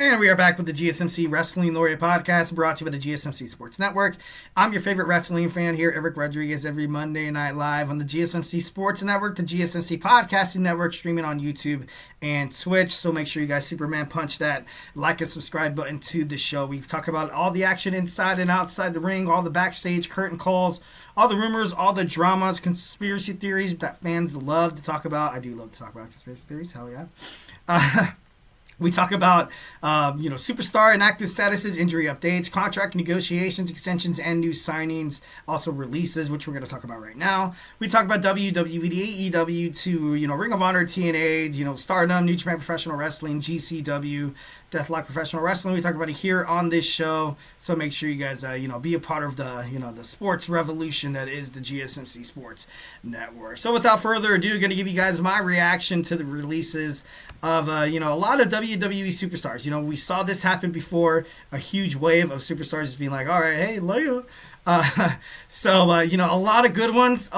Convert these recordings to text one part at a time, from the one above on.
And we are back with the GSMC Wrestling Laureate podcast brought to you by the GSMC Sports Network. I'm your favorite wrestling fan here, Eric Rodriguez, every Monday night live on the GSMC Sports Network, the GSMC Podcasting Network, streaming on YouTube and Twitch. So make sure you guys Superman punch that like and subscribe button to the show. We talk about all the action inside and outside the ring, all the backstage curtain calls, all the rumors, all the dramas, conspiracy theories that fans love to talk about. I do love to talk about conspiracy theories. Hell yeah. We talk about, superstar and active statuses, injury updates, contract negotiations, extensions, and new signings. Also releases, which we're going to talk about right now. We talk about WWE, AEW to, Ring of Honor, TNA, Stardom, New Japan Professional Wrestling, GCW, Deathlock Professional Wrestling. We talk about it here on this show. So make sure you guys, be a part of the, the sports revolution that is the GSMC Sports Network. So without further ado, I'm going to give you guys my reaction to the releases of, a lot of WWE superstars. We saw this happen before, a huge wave of superstars just being like, all right, hey, Leia. A lot of good ones,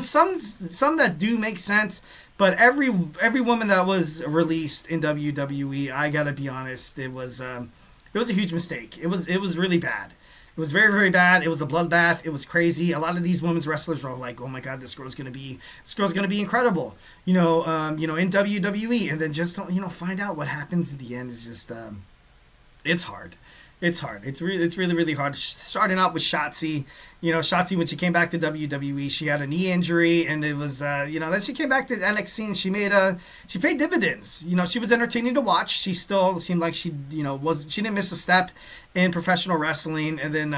some that do make sense. But every woman that was released in WWE, I gotta be honest, it was a huge mistake. It was really bad. It was very, very bad. It was a bloodbath. It was crazy. A lot of these women's wrestlers were like, "Oh my God, this girl's gonna be incredible." In WWE, and then just find out what happens at the end is just, it's hard. It's hard. It's really, really hard. Starting out with Shotzi. Shotzi, when she came back to WWE, she had a knee injury, and it was, then she came back to NXT, and she paid dividends. She was entertaining to watch. She still seemed like she didn't miss a step in professional wrestling. And then,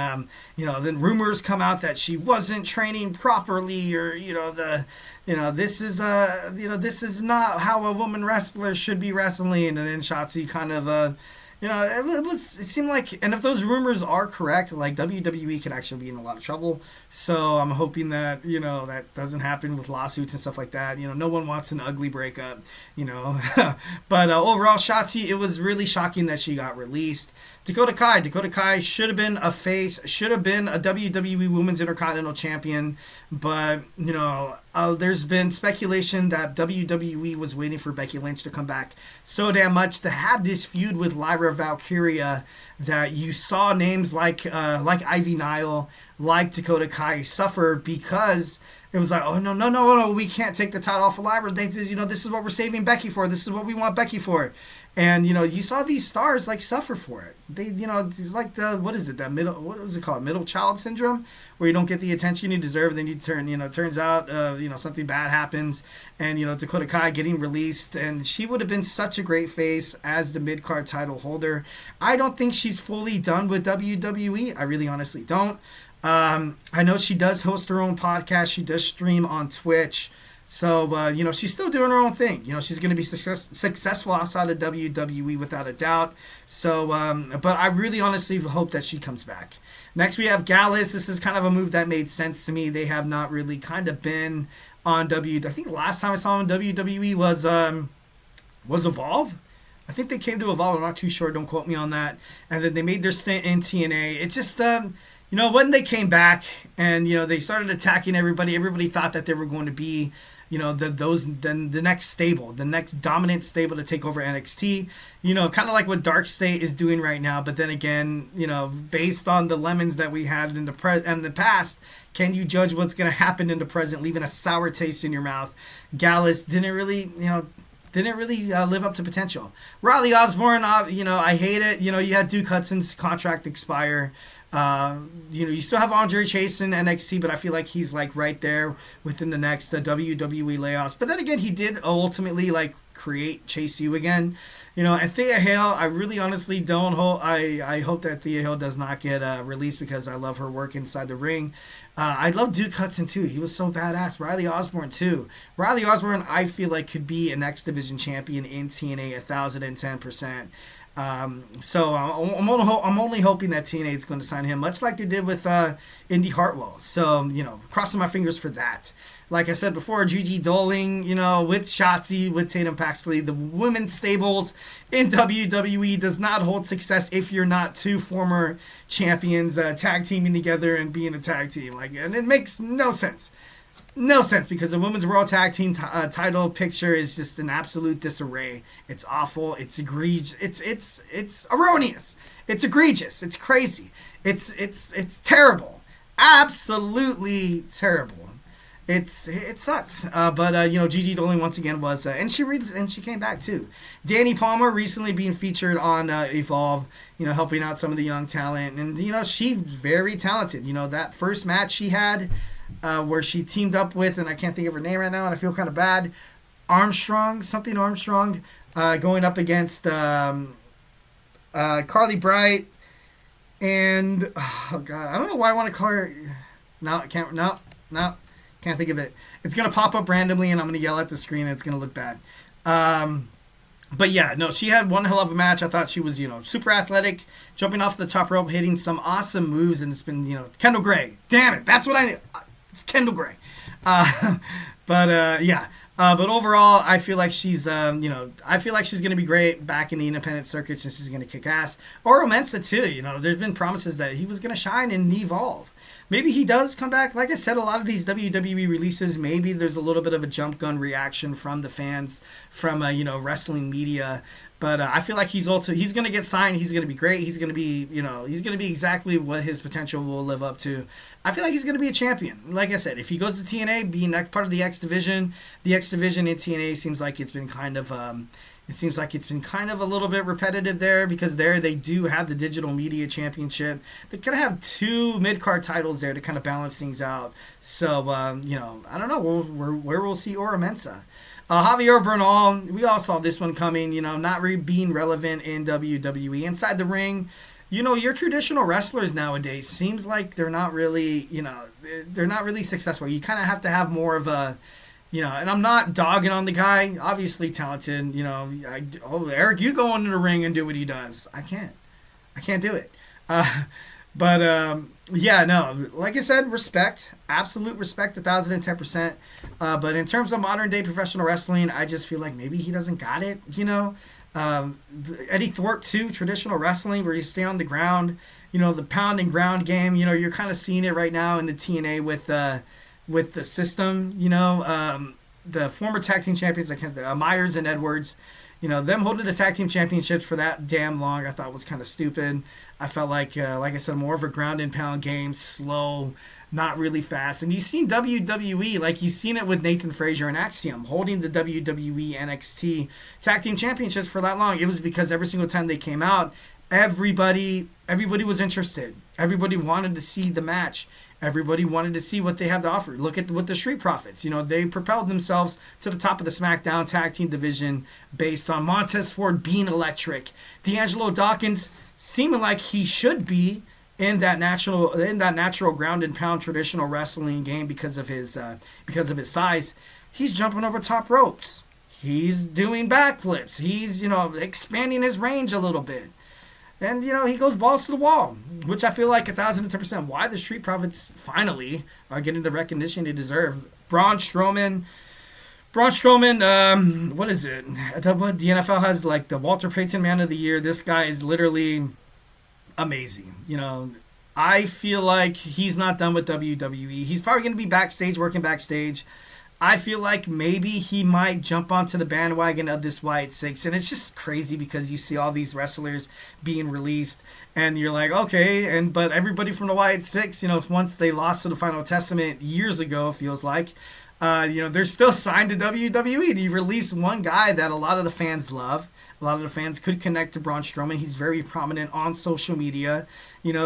then rumors come out that she wasn't training properly, or, this is not how a woman wrestler should be wrestling. And then Shotzi kind of, it seemed like, and if those rumors are correct, like WWE could actually be in a lot of trouble. So I'm hoping that, that doesn't happen with lawsuits and stuff like that. No one wants an ugly breakup, But overall, Shotzi, it was really shocking that she got released. Dakota Kai should have been a face, should have been a WWE Women's Intercontinental Champion. But, there's been speculation that WWE was waiting for Becky Lynch to come back so damn much to have this feud with Lyra Valkyria that you saw names like Ivy Nile, like Dakota Kai suffer because it was like, oh, no, we can't take the title off of Lyra. This is what we're saving Becky for. This is what we want Becky for. And, you saw these stars, suffer for it. They, it's like middle child syndrome, where you don't get the attention you deserve, then you turns out, something bad happens, and, Dakota Kai getting released, and she would have been such a great face as the mid-card title holder. I don't think she's fully done with WWE. I really honestly don't. I know she does host her own podcast. She does stream on Twitch. So, she's still doing her own thing. She's going to be successful outside of WWE without a doubt. So, but I really honestly hope that she comes back. Next, we have Gallus. This is kind of a move that made sense to me. They have not really kind of been on I think last time I saw them in WWE was Evolve. I think they came to Evolve. I'm not too sure. Don't quote me on that. And then they made their stint in TNA. It just, when they came back and, they started attacking everybody thought that they were going to be, the next stable, the next dominant stable to take over NXT, kind of like what Dark State is doing right now. But then again, based on the lemons that we had in the past, can you judge what's going to happen in the present, leaving a sour taste in your mouth? Gallus didn't really live up to potential. Riley Osborne, I hate it. You had Duke Hudson's contract expire. You still have Andre Chase in NXT, but I feel like he's right there within the next WWE layoffs. But then again, he did ultimately create Chase U again. And Thea Hale, I really honestly don't hope. I hope that Thea Hale does not get released because I love her work inside the ring. I love Duke Hudson too. He was so badass. Riley Osborne too. Riley Osborne, I feel like could be an X Division champion in TNA 1,010%. So I'm only hoping that TNA is going to sign him, much like they did with Indy Hartwell. So, crossing my fingers for that. Like I said before, Gigi Doling, with Shotzi, with Tatum Paxley, the women's stables in WWE does not hold success if you're not two former champions tag teaming together and being a tag team. And it makes no sense. No sense, because the women's world tag team title picture is just an absolute disarray. It's awful. It's egregious. It's erroneous. It's egregious. It's crazy. It's terrible. Absolutely terrible. It sucks. But Gigi Dolan once again was, and she came back too. Danny Palmer recently being featured on Evolve, helping out some of the young talent, and she's very talented. That first match she had, where she teamed up with, and I can't think of her name right now, and I feel kind of bad. Armstrong, going up against Carly Bright, and oh god, I don't know why I want to call her. No, I can't. No. Can't think of it. It's going to pop up randomly, and I'm going to yell at the screen, and it's going to look bad. But yeah, no, she had one hell of a match. I thought she was, super athletic, jumping off the top rope, hitting some awesome moves, and it's been, Kendall Gray. Damn it, that's what I knew. It's Kendall Gray. Yeah. But overall, I feel like she's, going to be great back in the independent circuit, and she's going to kick ass. Oro Mensah, too. There's been promises that he was going to shine and Evolve. Maybe he does come back. Like I said, a lot of these WWE releases, maybe there's a little bit of a jump gun reaction from the fans, from wrestling media. But I feel like he's going to get signed. He's going to be great. He's going to be, he's going to be exactly what his potential will live up to. I feel like he's going to be a champion. Like I said, if he goes to TNA, being part of the X Division in TNA seems like it's been kind of a little bit repetitive there, because there they do have the Digital Media Championship. They kind of have two mid-card titles there to kind of balance things out. So, I don't know where we'll see Oro Mensah. Javier Bernal, we all saw this one coming, not being relevant in WWE. Inside the ring, your traditional wrestlers nowadays seems like they're not really successful. You kind of have to have more of a, and I'm not dogging on the guy. Obviously talented, Eric, you go into the ring and do what he does. I can't do it. Yeah, no, like I said, respect, absolute respect, 1,010%. But in terms of modern day professional wrestling, I just feel like maybe he doesn't got it, Eddie Thorpe too, traditional wrestling where you stay on the ground, the pound and ground game, you're kind of seeing it right now in the TNA with the system, the former tag team champions, like Myers and Edwards, them holding the tag team championships for that damn long, I thought was kind of stupid. I felt like I said, more of a ground and pound game, slow, not really fast. And you've seen WWE, like you've seen it with Nathan Frazier and Axiom, holding the WWE NXT tag team championships for that long. It was because every single time they came out, everybody was interested. Everybody wanted to see the match. Everybody wanted to see what they have to offer. Look at what the Street Profits, they propelled themselves to the top of the SmackDown tag team division based on Montez Ford being electric. D'Angelo Dawkins seeming like he should be in that natural ground and pound traditional wrestling game because of his size. He's jumping over top ropes. He's doing backflips. He's expanding his range a little bit. And, he goes balls to the wall, which I feel like 1,010% why the Street Profits finally are getting the recognition they deserve. Braun Strowman, what is it? The NFL has, like, the Walter Payton Man of the Year. This guy is literally amazing. I feel like he's not done with WWE. He's probably going to be working backstage. I feel like maybe he might jump onto the bandwagon of this Wyatt Six. And it's just crazy because you see all these wrestlers being released and you're like, okay, but everybody from the Wyatt Six, once they lost to the Final Testament years ago, it feels like, they're still signed to WWE. And you release one guy that a lot of the fans love. A lot of the fans could connect to Braun Strowman. He's very prominent on social media,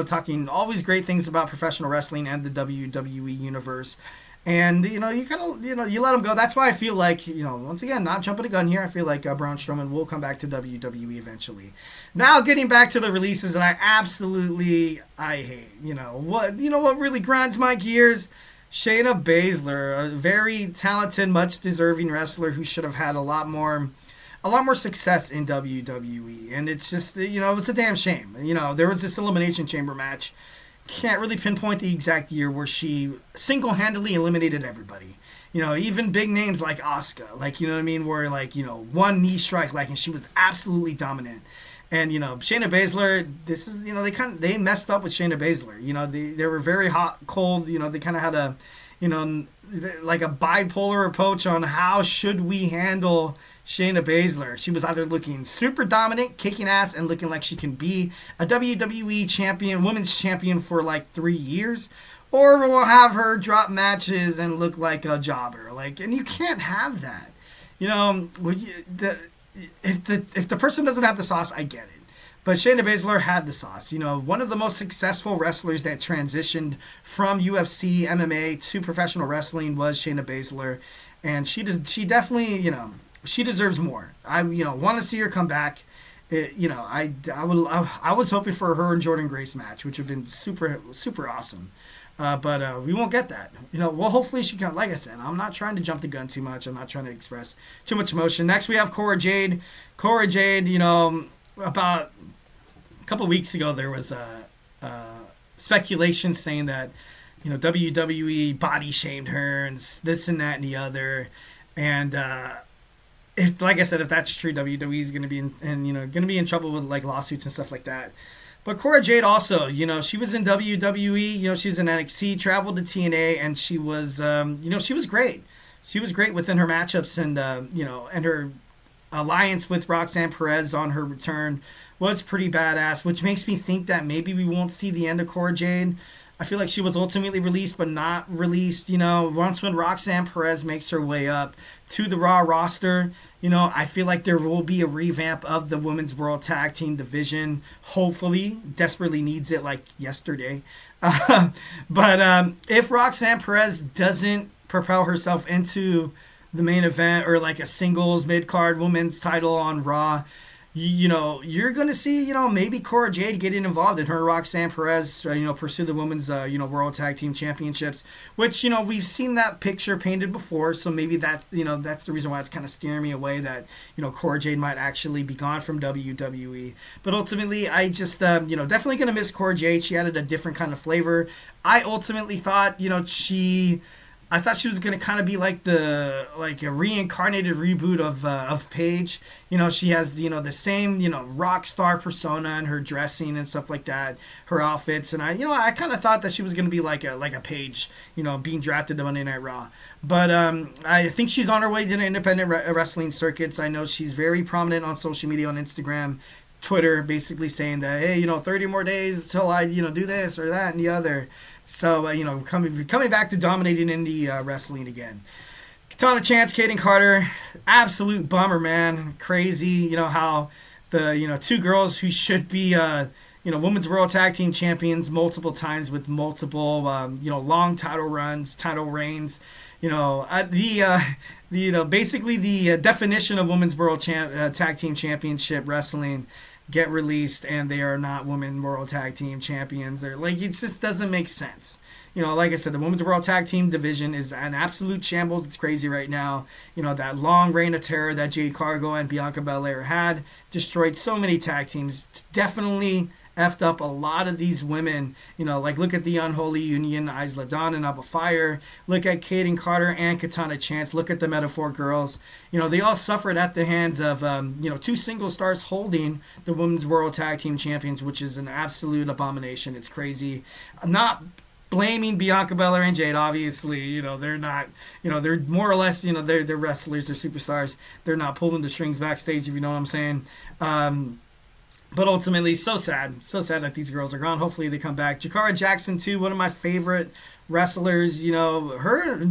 talking always great things about professional wrestling and the WWE universe. And, you kind of, you let him go. That's why I feel like, once again, not jumping the gun here, I feel like Braun Strowman will come back to WWE eventually. Now, getting back to the releases that I hate, what really grinds my gears? Shayna Baszler, a very talented, much deserving wrestler who should have had a lot more success in WWE. And it's just, it was a damn shame. There was this Elimination Chamber match. Can't really pinpoint the exact year where she single-handedly eliminated everybody. Even big names like Asuka, where one knee strike, and she was absolutely dominant. And Shayna Baszler, this is they messed up with Shayna Baszler. They were very hot, cold. They kind of had like a bipolar approach on how should we handle Shayna Baszler. She was either looking super dominant, kicking ass, and looking like she can be a WWE champion, women's champion for like 3 years, or we'll have her drop matches and look like a jobber. And you can't have that. If the person doesn't have the sauce, I get it. But Shayna Baszler had the sauce. One of the most successful wrestlers that transitioned from UFC, MMA to professional wrestling was Shayna Baszler, and she definitely, she deserves more. I want to see her come back. I was hoping for her and Jordynne Grace match, which would have been super super awesome. But we won't get that. Well, hopefully she can. Like I said, I'm not trying to jump the gun too much. I'm not trying to express too much emotion. Next, we have Cora Jade. Cora Jade, about a couple weeks ago, there was speculation saying that, WWE body shamed her and this and that and the other. And like I said, if that's true, WWE is going to be in trouble with like lawsuits and stuff like that. But Cora Jade also, she was in WWE, she was in NXT, traveled to TNA, and she was, she was great. She was great within her matchups, and and her alliance with Roxanne Perez on her return was pretty badass, which makes me think that maybe we won't see the end of Cora Jade. I feel like she was ultimately released, but not released, once when Roxanne Perez makes her way up to the Raw roster. I feel like there will be a revamp of the Women's World Tag Team division. Hopefully, desperately needs it like yesterday. But if Roxanne Perez doesn't propel herself into the main event or like a singles mid-card women's title on Raw, you're going to see, maybe Cora Jade getting involved in her Roxanne Perez, pursue the women's, World Tag Team Championships, which, we've seen that picture painted before. So maybe that, that's the reason why it's kind of steering me away that, Cora Jade might actually be gone from WWE. But ultimately, I just, definitely going to miss Cora Jade. She added a different kind of flavor. I ultimately thought, I thought she was gonna kind of be like a reincarnated reboot of Paige. She has the same rock star persona in her dressing and stuff like that, her outfits, and I kind of thought that she was gonna be like a Paige, being drafted to Monday Night Raw. But I think she's on her way to the independent wrestling circuits. I know she's very prominent on social media, on Instagram, Twitter, basically saying that, hey, 30 more days till I do this or that and the other. So coming back to dominating indie wrestling again. Katana Chance, Kayden Carter, absolute bummer, man. Crazy, how the two girls who should be Women's World Tag Team Champions multiple times with multiple long title runs, title reigns. Basically the definition of Women's World Tag Team Championship Wrestling get released, and they are not Women World Tag Team Champions. They're it just doesn't make sense. Like I said, the Women's World Tag Team division is an absolute shambles. It's crazy right now. That long reign of terror that Jade Cargill and Bianca Belair had destroyed so many tag teams. Definitely effed up a lot of these women. Look at the Unholy Union, Isla Dawn and Alba Fire. Look at Kayden Carter and Katana Chance. Look at the Metaphor Girls. They all suffered at the hands of, two single stars holding the Women's World Tag Team Champions, which is an absolute abomination. It's crazy. I'm not blaming Bianca Belair and Jade, obviously. They're not, they're more or less, they're wrestlers, they're superstars. They're not pulling the strings backstage, if you know what I'm saying. But ultimately, so sad that these girls are gone. Hopefully they come back. Jakara Jackson, too, one of my favorite wrestlers. Her,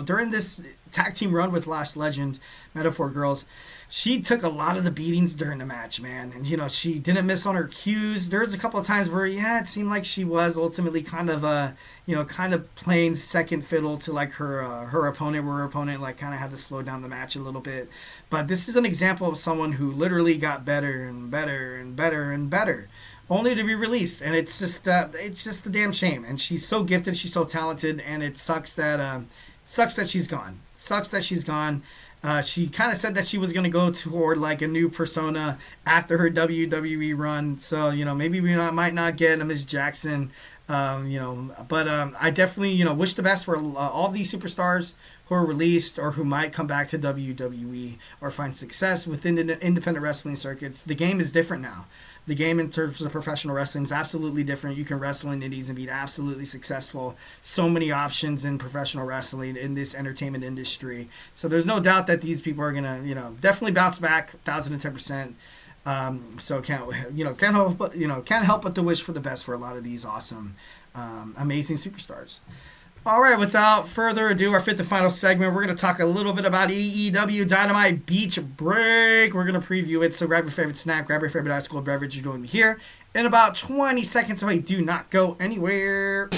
during this tag team run with Last Legend, Metaphor Girls, she took a lot of the beatings during the match, man. And, she didn't miss on her cues. There was a couple of times where, it seemed like she was ultimately kind of playing second fiddle to, like, her opponent, where her opponent, like, kind of had to slow down the match a little bit. But this is an example of someone who literally got better and better and better and better, only to be released. And it's just a damn shame. And she's so gifted, she's so talented, and it sucks that she's gone. She kind of said that she was going to go toward like a new persona after her WWE run. So, maybe we might not get a Miss Jackson, but I definitely, wish the best for all these superstars who are released or who might come back to WWE or find success within the independent wrestling circuits. The game is different now. The game in terms of professional wrestling is absolutely different. You can wrestle in indies and be absolutely successful. So many options in professional wrestling in this entertainment industry. So there's no doubt that these people are gonna, definitely bounce back 1,010%. So can't help but to wish for the best for a lot of these awesome, amazing superstars. All right, without further ado, our fifth and final segment, we're going to talk a little bit about AEW Dynamite Beach Break. We're going to preview it, so grab your favorite snack, grab your favorite ice cold beverage, and join me here in about 20 seconds. So, hey, do not go anywhere.